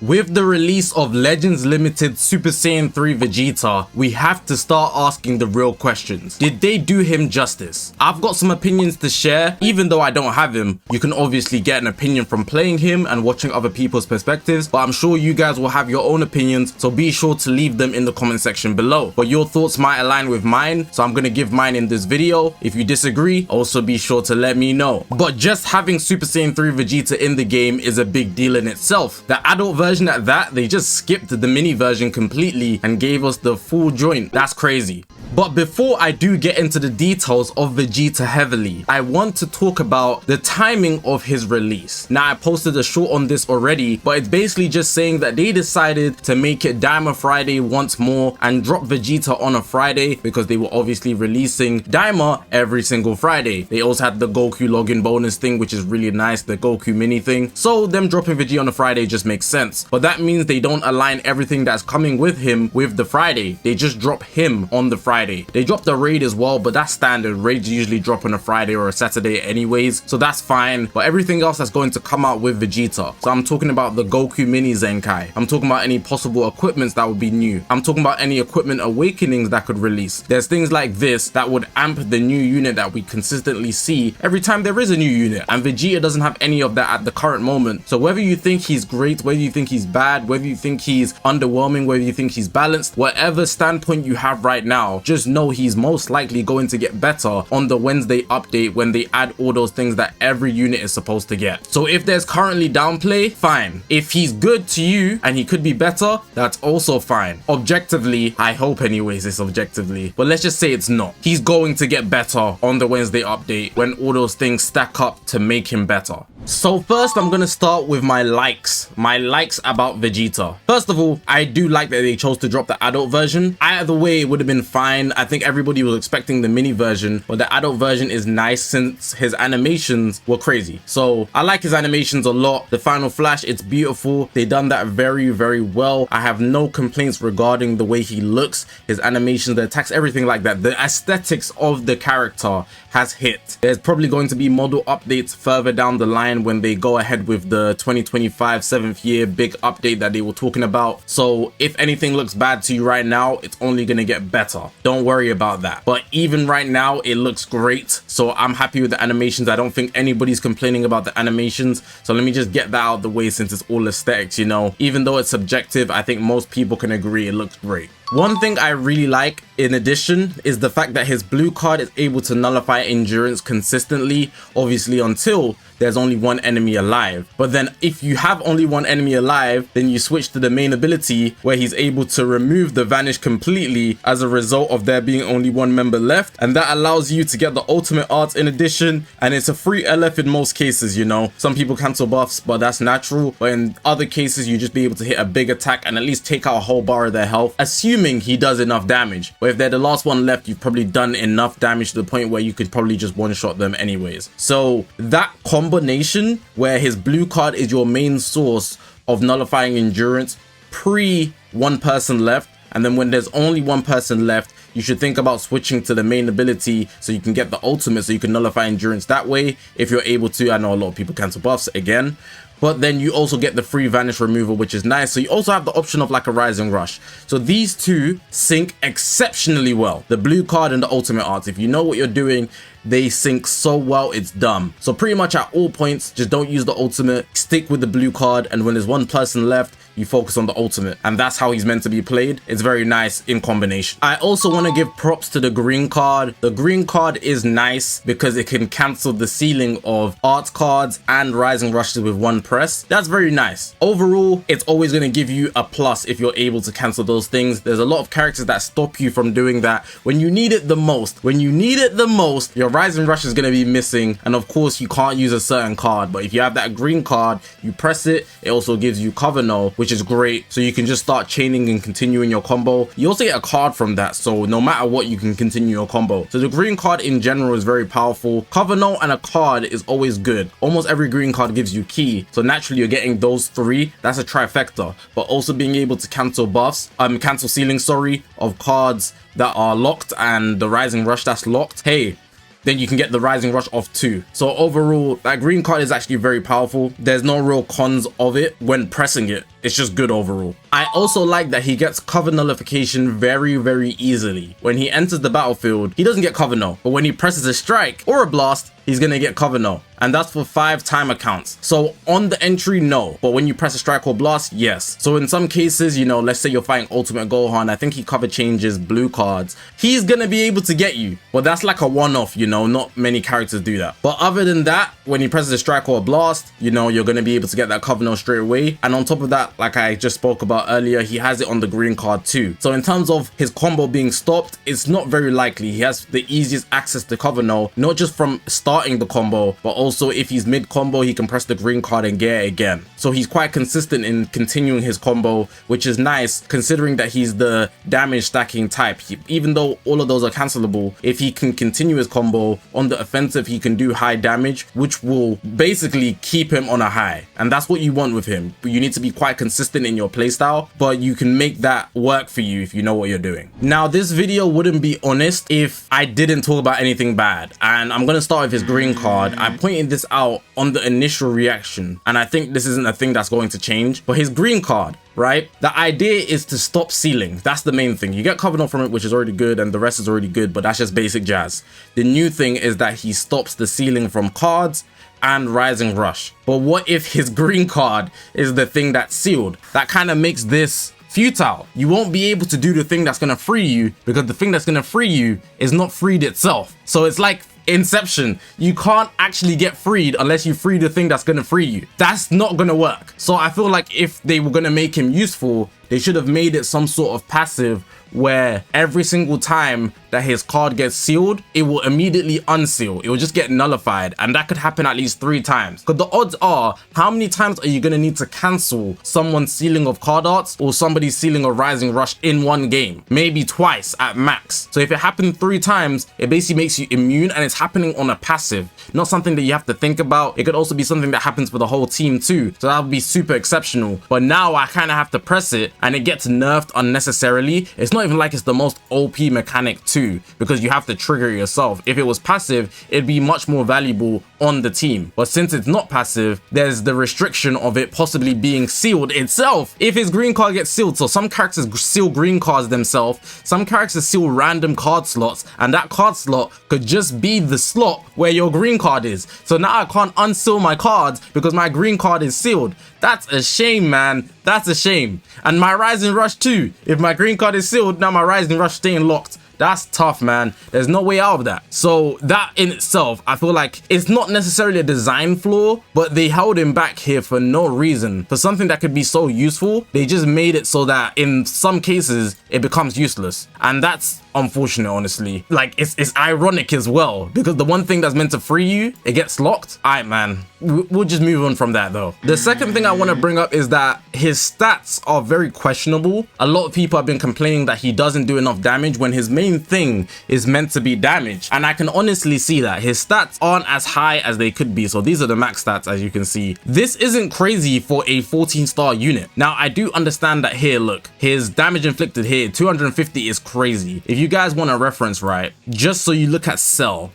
With the release of Legends Limited Super Saiyan 3 Vegeta, we have to start asking the real questions. Did they do him justice? I've got some opinions to share. Even though I don't have him, you can obviously get an opinion from playing him and watching other people's perspectives, but I'm sure you guys will have your own opinions, so be sure to leave them in the comment section below. But your thoughts might align with mine, so I'm gonna give mine in this video. If you disagree, also be sure to let me know. But just having Super Saiyan 3 Vegeta in the game is a big deal in itself. The adult version at that, they just skipped the mini version completely and gave us the full joint. That's crazy. But before I do get into the details of Vegeta heavily, I want to talk about the timing of his release. Now, I posted a short on this already, but it's basically just saying that they decided to make it Daima Friday once more and drop Vegeta on a Friday because they were obviously releasing Daima every single Friday. They also had the Goku login bonus thing, which is really nice, the Goku mini thing. So them dropping Vegeta on a Friday just makes sense. But that means they don't align everything that's coming with him with the Friday. They just drop him on the Friday. They dropped the raid as well, but that's standard. Raids usually drop on a Friday or a Saturday anyways, so that's fine. But everything else that's going to come out with Vegeta, so I'm talking about the Goku mini Zenkai, I'm talking about any possible equipments that would be new, I'm talking about any equipment awakenings that could release. There's things like this that would amp the new unit that we consistently see every time there is a new unit, and Vegeta doesn't have any of that at the current moment. So whether you think he's great, whether you think he's bad, whether you think he's underwhelming, whether you think he's balanced, whatever standpoint you have right now, just know he's most likely going to get better on the Wednesday update when they add all those things that every unit is supposed to get. So if there's currently downplay, fine. If he's good to you and he could be better, that's also fine. Objectively, I hope anyways it's objectively, but let's just say it's not. He's going to get better on the Wednesday update when all those things stack up to make him better. So first I'm gonna start with my likes about Vegeta. First of all, I do like that they chose to drop the adult version. Either way, it would have been fine. I think everybody was expecting the mini version, but the adult version is nice since his animations were crazy. So I like his animations a lot. The final flash, it's beautiful. They done that very, very well. I have no complaints regarding the way he looks, his animations, the attacks, everything like that. The aesthetics of the character has hit. There's probably going to be model updates further down the line when they go ahead with the 2025 7th year big update that they were talking about. So if anything looks bad to you right now, it's only gonna get better. Don't worry about that. But even right now, it looks great. So I'm happy with the animations. I don't think anybody's complaining about the animations. So let me just get that out of the way since it's all aesthetics, you know. Even though it's subjective, I think most people can agree it looks great. One thing I really like in addition is the fact that his blue card is able to nullify endurance consistently, obviously until there's only one enemy alive. But then if you have only one enemy alive, then you switch to the main ability where he's able to remove the vanish completely as a result of there being only one member left, and that allows you to get the ultimate art in addition, and it's a free LF in most cases, you know. Some people cancel buffs, but that's natural, but in other cases you just be able to hit a big attack and at least take out a whole bar of their health, assuming he does enough damage. But if they're the last one left, you've probably done enough damage to the point where you could probably just one-shot them anyways. So that combination where his blue card is your main source of nullifying endurance pre one person left, and then when there's only one person left, you should think about switching to the main ability so you can get the ultimate, so you can nullify endurance that way if you're able to. I know a lot of people cancel buffs again, but then you also get the free vanish removal, which is nice. So you also have the option of like a rising rush. So these two sync exceptionally well, the blue card and the ultimate arts. If you know what you're doing, they sync so well, it's dumb. So pretty much at all points, just don't use the ultimate, stick with the blue card, and when there's one person left, you focus on the ultimate, and that's how he's meant to be played. It's very nice in combination. I also want to give props to the green card. The green card is nice because it can cancel the ceiling of art cards and rising rushes with one press. That's very nice. Overall, it's always going to give you a plus if you're able to cancel those things. There's a lot of characters that stop you from doing that when you need it the most. When you need it the most, your rising rush is going to be missing, and of course you can't use a certain card. But if you have that green card, you press it, it also gives you cover null, which is great, so you can just start chaining and continuing your combo. You also get a card from that, so no matter what, you can continue your combo. So the green card in general is very powerful. Cover null and a card is always good. Almost every green card gives you key, so naturally you're getting those three. That's a trifecta. But also being able to cancel buffs, cancel ceilings, sorry, of cards that are locked, and the rising rush that's locked. Hey, then you can get the Rising Rush off too. So overall, that green card is actually very powerful. There's no real cons of it when pressing it. It's just good overall. I also like that he gets cover nullification very, very easily. When he enters the battlefield, he doesn't get cover null, but when he presses a strike or a blast, he's gonna get cover null. And that's for 5 timer counts. So on the entry, no. But when you press a strike or blast, yes. So in some cases, you know, let's say you're fighting Ultimate Gohan, I think he cover changes blue cards. He's gonna be able to get you. But that's like a one-off, you know, not many characters do that. But other than that, when he presses a strike or a blast, you know, you're gonna be able to get that cover null straight away. And on top of that, like I just spoke about earlier, he has it on the green card too. So in terms of his combo being stopped, it's not very likely. He has the easiest access to cover null, not just from starting the combo, but also if he's mid combo, he can press the green card and get it again. So he's quite consistent in continuing his combo, which is nice considering that he's the damage stacking type. Even though all of those are cancelable, if he can continue his combo on the offensive, he can do high damage, which will basically keep him on a high. And that's what you want with him. But you need to be quite consistent in your playstyle, but you can make that work for you if you know what you're doing. Now, this video wouldn't be honest if I didn't talk about anything bad. And I'm gonna start with his green card. I pointed this out on the initial reaction, and I think this isn't a thing that's going to change. But his green card, right? The idea is to stop sealing. That's the main thing. You get cover null from it, which is already good, and the rest is already good, but that's just basic jazz. The new thing is that he stops the sealing from cards and Rising Rush. But what if his green card is the thing that's sealed? That kind of makes this futile. You won't be able to do the thing that's going to free you, because the thing that's going to free you is not freed itself. So it's like Inception. You can't actually get freed unless you free the thing that's going to free you. That's not going to work. So I feel like if they were going to make him useful, they should have made it some sort of passive where every single time that his card gets sealed, it will immediately unseal. It will just get nullified, and that could happen at least 3 times. Because the odds are, how many times are you going to need to cancel someone's sealing of card arts or somebody's sealing of Rising Rush in one game? Maybe twice at max. So if it happened 3 times, it basically makes you immune, and it's happening on a passive, not something that you have to think about. It could also be something that happens for the whole team too, so that would be super exceptional. But now I kind of have to press it, and it gets nerfed unnecessarily. It's not even like it's the most OP mechanic too, because you have to trigger it yourself. If it was passive, it'd be much more valuable on the team. But since it's not passive, there's the restriction of it possibly being sealed itself if his green card gets sealed. So some characters seal green cards themselves, some characters seal random card slots, and that card slot could just be the slot where your green card is. So now I can't unseal my cards because my green card is sealed. That's a shame, man. That's a shame. And my Rising Rush too. If my green card is sealed, now my Rising Rush staying locked. That's tough, man. There's no way out of that. So that in itself, I feel like it's not necessarily a design flaw, but they held him back here for no reason. For something that could be so useful, they just made it so that in some cases, it becomes useless. And that's unfortunate, honestly. Like, it's ironic as well, because the one thing that's meant to free you, it gets locked. Alright, man. We'll just move on from that though. The second thing I want to bring up is that his stats are very questionable. A lot of people have been complaining that he doesn't do enough damage when his main thing is meant to be damage, and I can honestly see that his stats aren't as high as they could be. So these are the max stats, as you can see. This isn't crazy for a 14-star unit. Now I do understand that here, look, his damage inflicted here 250 is crazy. If you guys want a reference, right, just so you look at Cell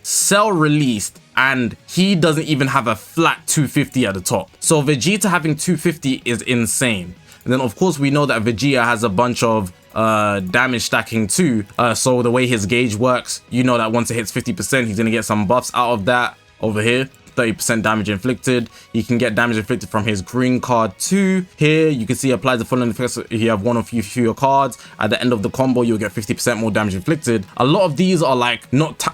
released and he doesn't even have a flat 250 at the top. So Vegeta having 250 is insane. And then of course we know that Vegeta has a bunch of damage stacking too. So the way his gauge works, you know that once it hits 50%, he's gonna get some buffs out of that over here. 30% damage inflicted. He can get damage inflicted from his green card too. Here you can see applies the following effects if you have one or fewer cards. At the end of the combo, you'll get 50% more damage inflicted. A lot of these are like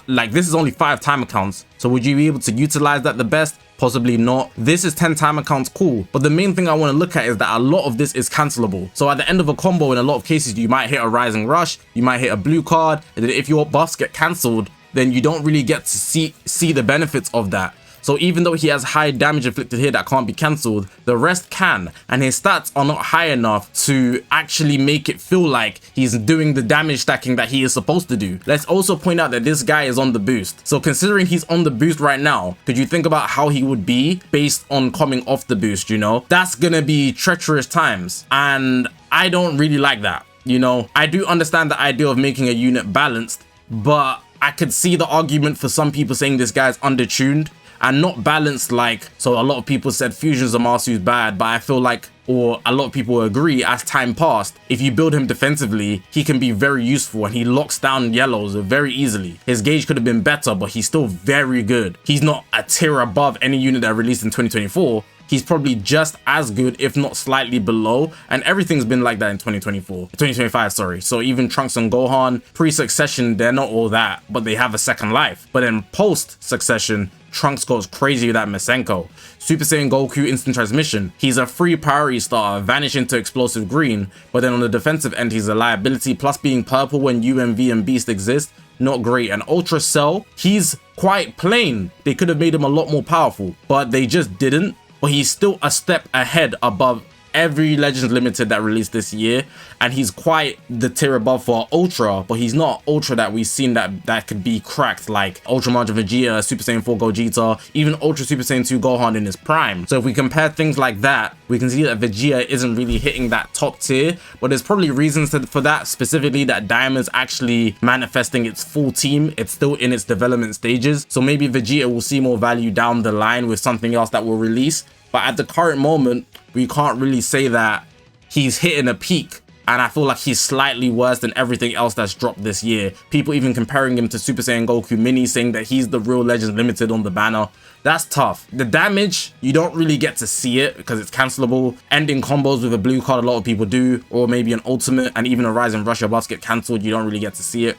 like this is only 5 timer counts. So would you be able to utilize that the best? Possibly not. This is 10 timer counts, cool. But the main thing I want to look at is that a lot of this is cancelable. So at the end of a combo, in a lot of cases, you might hit a Rising Rush, you might hit a blue card, and then if your buffs get cancelled, then you don't really get to see the benefits of that. So even though he has high damage inflicted here that can't be cancelled, the rest can, and his stats are not high enough to actually make it feel like he's doing the damage stacking that he is supposed to do. Let's also point out that this guy is on the boost. So considering he's on the boost right now, could you think about how he would be based on coming off the boost, you know? That's gonna be treacherous times, and I don't really like that, you know? I do understand the idea of making a unit balanced, but I could see the argument for some people saying this guy's undertuned and not balanced. Like, so a lot of people said Fusion Zamasu is bad, but I feel like, or a lot of people agree, as time passed, if you build him defensively, he can be very useful and he locks down yellows very easily. His gauge could have been better, but he's still very good. He's not a tier above any unit that released in 2024. He's probably just as good, if not slightly below, and everything's been like that in 2025, sorry. So even Trunks and Gohan, pre-Succession, they're not all that, but they have a second life. But then post-Succession, Trunks goes crazy with that Masenko. Super Saiyan Goku instant transmission. He's a free priority starter, vanish into explosive green, but then on the defensive end, he's a liability, plus being purple when UMV and Beast exist. Not great. And Ultra Cell, he's quite plain. They could have made him a lot more powerful, but they just didn't. But he's still a step ahead above every Legends Limited that released this year, and he's quite the tier above for Ultra, but he's not Ultra that we've seen that could be cracked, like Ultra Majin Vegeta, Super Saiyan 4 Gogeta, even Ultra Super Saiyan 2 Gohan in his prime. So if we compare things like that, we can see that Vegeta isn't really hitting that top tier, but there's probably reasons for that, specifically that Diamond's actually manifesting its full team. It's still in its development stages, so maybe Vegeta will see more value down the line with something else that will release. But at the current moment, we can't really say that he's hitting a peak. And I feel like he's slightly worse than everything else that's dropped this year. People even comparing him to Super Saiyan Goku Mini, saying that he's the real Legends Limited on the banner. That's tough. The damage, you don't really get to see it because it's cancelable. Ending combos with a blue card, a lot of people do. Or maybe an ultimate and even a Rise and Rush, your buffs get cancelled. You don't really get to see it.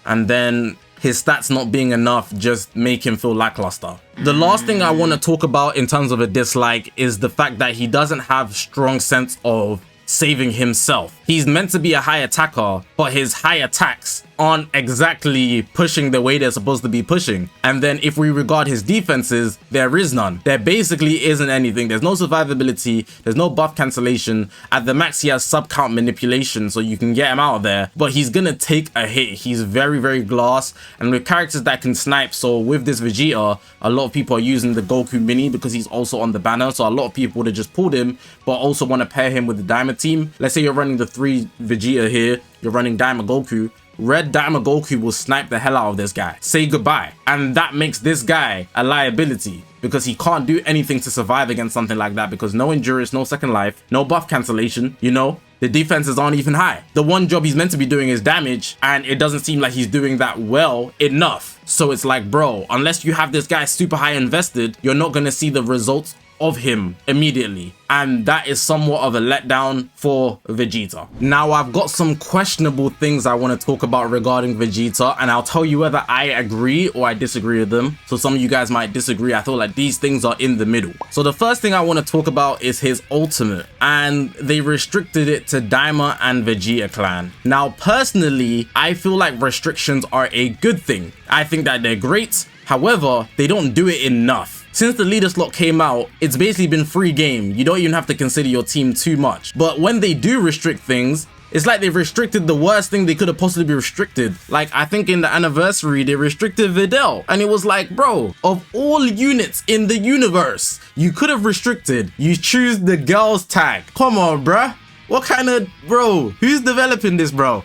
And then his stats not being enough just make him feel lackluster. The last thing I want to talk about in terms of a dislike is the fact that he doesn't have strong sense of saving himself. He's meant to be a high attacker, but his high attacks aren't exactly pushing the way they're supposed to be pushing. And then if we regard his defenses, there is none. There basically isn't anything. There's no survivability, there's no buff cancellation. At the max, he has sub count manipulation, so you can get him out of there, but he's gonna take a hit. He's very, very glass, and with characters that can snipe, so with this Vegeta, a lot of people are using the Goku Mini because he's also on the banner, so a lot of people would have just pulled him, but also want to pair him with the Diamond team. Let's say you're running the 3 Vegeta here, you're running Diamond Goku. Red Diamond Goku will snipe the hell out of this guy. Say goodbye. And that makes this guy a liability because he can't do anything to survive against something like that because no endurance, no second life, no buff cancellation, you know? The defenses aren't even high. The one job he's meant to be doing is damage, and it doesn't seem like he's doing that well enough. So it's like, bro, unless you have this guy super high invested, you're not gonna see the results of him immediately, and that is somewhat of a letdown for Vegeta. Now I've got some questionable things I want to talk about regarding Vegeta, and I'll tell you whether I agree or I disagree with them. So some of you guys might disagree. I feel like these things are in the middle. So the first thing I want to talk about is his ultimate, and they restricted it to Daima and Vegeta clan. Now personally, I feel like restrictions are a good thing. I think that they're great. However, they don't do it enough. Since the leader slot came out, it's basically been free game. You don't even have to consider your team too much. But when they do restrict things, it's like they've restricted the worst thing they could have possibly restricted. Like, I think in the anniversary, they restricted Videl. And it was like, bro, of all units in the universe, you could have restricted. You choose the girls tag. Come on, bruh. What kind of, bro, who's developing this, bro?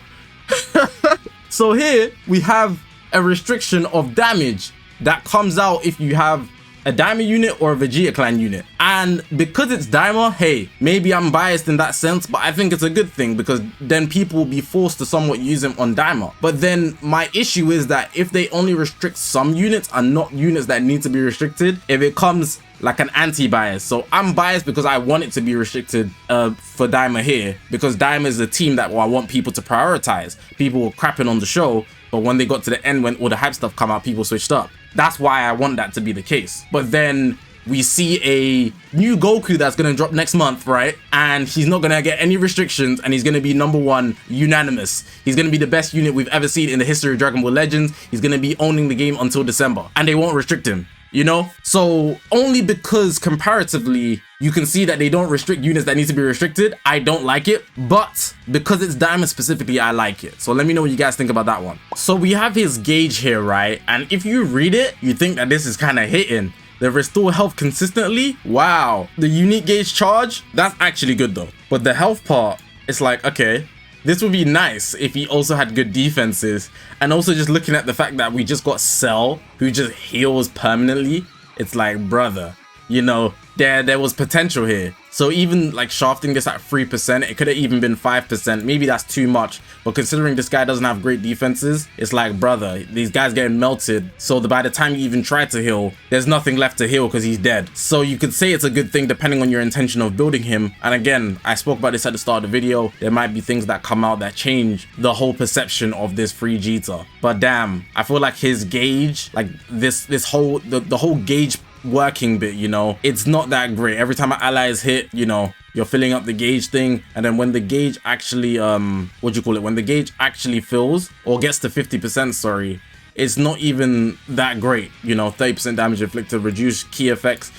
So here, we have a restriction of damage that comes out if you have a Daima unit or a Vegeta clan unit. And because it's Daima, hey, maybe I'm biased in that sense, but I think it's a good thing because then people will be forced to somewhat use him on Daima. But then my issue is that if they only restrict some units and not units that need to be restricted, it becomes like an anti-bias. So I'm biased because I want it to be restricted for Daima here, because Daima is a team that I want people to prioritize. People were crapping on the show, but when they got to the end, when all the hype stuff come out, people switched up. That's why I want that to be the case. But then we see a new Goku that's gonna drop next month, right? And he's not gonna get any restrictions, and he's gonna be #1 unanimous. He's gonna be the best unit we've ever seen in the history of Dragon Ball Legends. He's gonna be owning the game until December, and they won't restrict him, you know? So only because comparatively you can see that they don't restrict units that need to be restricted, I don't like it. But because it's Diamond specifically, I like it. So let me know what you guys think about that one. So we have his gauge here, right? And if you read it, you think that this is kind of hitting. The restore health consistently, wow. The unique gauge charge, that's actually good though. But the health part, it's like, okay, This would be nice if he also had good defenses. And also just looking at the fact that we just got Cell, who just heals permanently. It's like, brother, you know, there was potential here. So even like shafting this at 3%, it could have even been 5%. Maybe that's too much. But considering this guy doesn't have great defenses, it's like, brother, these guys getting melted. So by the time you even try to heal, there's nothing left to heal because he's dead. So you could say it's a good thing depending on your intention of building him. And again, I spoke about this at the start of the video. There might be things that come out that change the whole perception of this Vegeta. But damn, I feel like his gauge, like this whole, the whole gauge working bit, you know, it's not that great. Every time my allies hit, you know, you're filling up the gauge thing, and then when the gauge actually when the gauge actually fills or gets to 50%, sorry, it's not even that great. You know, 30% damage inflicted, reduced key effects,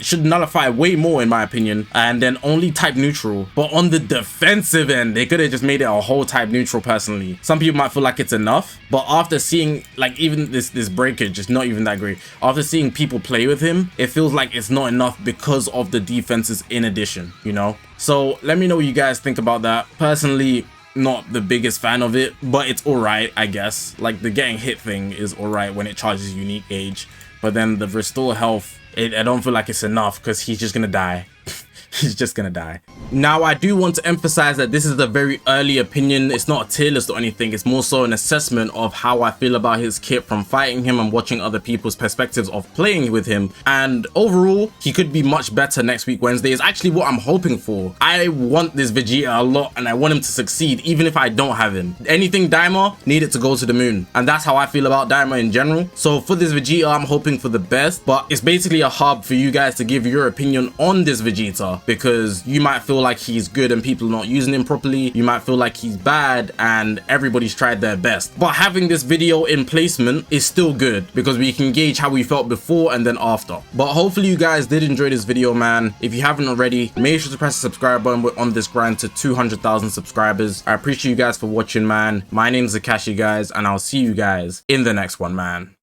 should nullify way more in my opinion, and then only type neutral. But on the defensive end, they could have just made it a whole type neutral personally. Some people might feel like it's enough, but after seeing like even this breakage is not even that great. After seeing people play with him, it feels like it's not enough because of the defenses in addition, you know. So let me know what you guys think about that. Personally, not the biggest fan of it, but it's alright, I guess. Like the getting hit thing is alright when it charges unique gauge, but then the restore health, I don't feel like it's enough because he's just gonna die. He's just gonna die. Now, I do want to emphasize that this is a very early opinion. It's not a tier list or anything. It's more so an assessment of how I feel about his kit from fighting him and watching other people's perspectives of playing with him. And overall, he could be much better next week Wednesday is actually what I'm hoping for. I want this Vegeta a lot and I want him to succeed even if I don't have him. Anything Daima, need it to go to the moon. And that's how I feel about Daima in general. So for this Vegeta, I'm hoping for the best, but it's basically a hub for you guys to give your opinion on this Vegeta, because you might feel like he's good and people are not using him properly. You might feel like he's bad and everybody's tried their best. But having this video in placement is still good because we can gauge how we felt before and then after. But hopefully you guys did enjoy this video, man. If you haven't already, make sure to press the subscribe button. We're on this grind to 200,000 subscribers. I appreciate you guys for watching, man. My name's Zakashi, guys, and I'll see you guys in the next one, man.